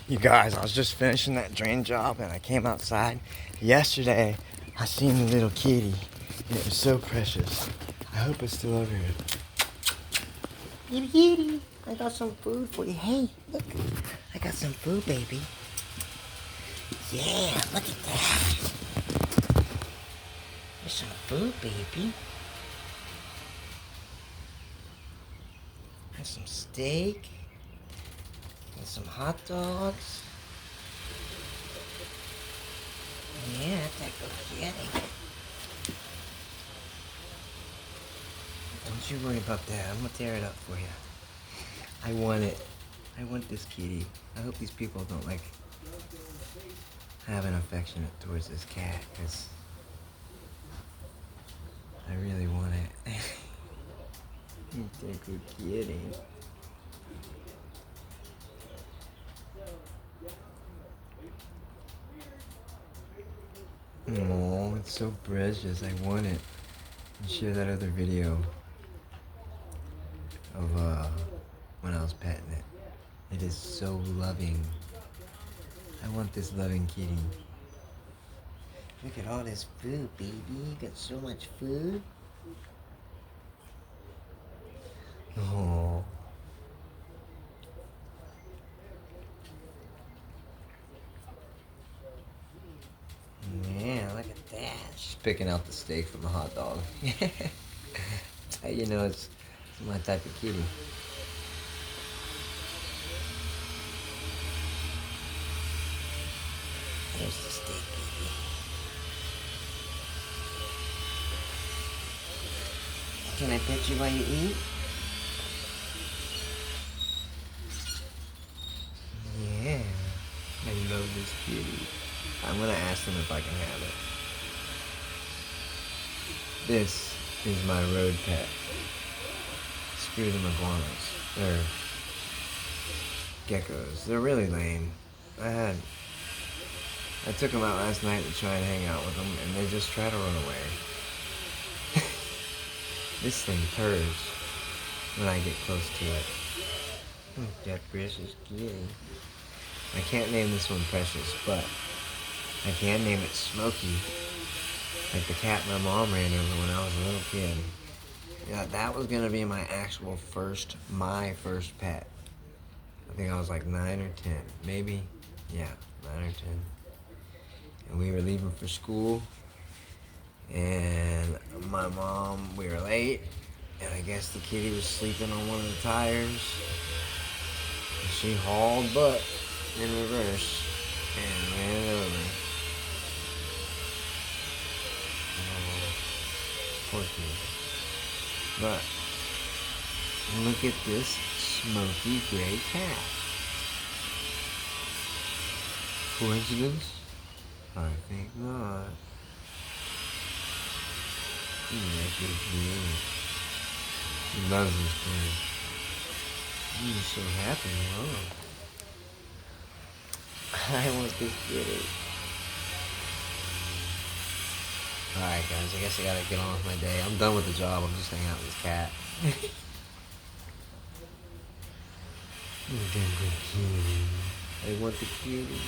You guys, I was just finishing that drain job and I came outside. Yesterday, I seen the little kitty and it was so precious. I hope it's still over here. Kitty, kitty, I got some food for you. Hey, look, I got some food, baby. Yeah, look at that. There's some food, baby. There's some steak. And some hot dogs. Yeah, that's that good kitty. Don't you worry about that. I'm gonna tear it up for you. I want it. I want this kitty. I hope these people don't like have an affection towards this cat, because I really want it. It's a good kitty. Oh, it's so precious. I want it. And share that other video of when I was petting it. It is so loving. I want this loving kitty. Look at all this food, baby. You got so much food. Oh. Yeah, look at that. She's picking out the steak from the hot dog. That's how you know it's my type of kitty. There's the steak, baby. Can I pet you while you eat? Yeah. I love this kitty. I'm gonna ask them if I can have it. This is my road pet. Screw them iguanas. They're geckos. They're really lame. I took them out last night to try and hang out with them, and they just try to run away. This thing purrs when I get close to it. That precious kitty. I can't name this one Precious, but I can name it Smokey, like the cat my mom ran over when I was a little kid. Yeah, that was gonna be my first pet. I think I was like 9 or 10, maybe, yeah, 9 or 10. And we were leaving for school, and we were late, and I guess the kitty was sleeping on one of the tires, and she hauled butt in reverse and ran it over. Poor kitty. But look at this smoky gray cat. Coincidence? I think not. That good kitty. He loves this place. He's so happy. Wow. I want this kitty. Alright guys, I guess I gotta get on with my day. I'm done with the job, I'm just hanging out with this cat. I want the kitty.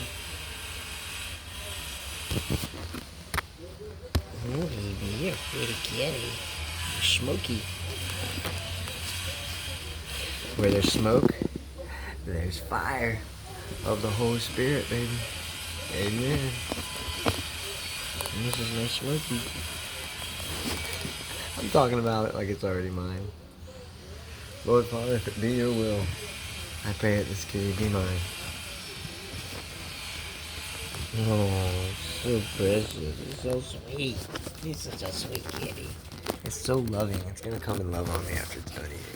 Oh baby, you're a pretty kitty. You're smoky. Where there's smoke, there's fire of the Holy Spirit, baby. Amen. And this is my Smokey. I'm talking about it like it's already mine. Lord Father, if it be your will, I pray that this kitty be mine. Oh, so precious. It's so sweet. He's such a sweet kitty. It's so loving. It's gonna come and love on me after it's done eating.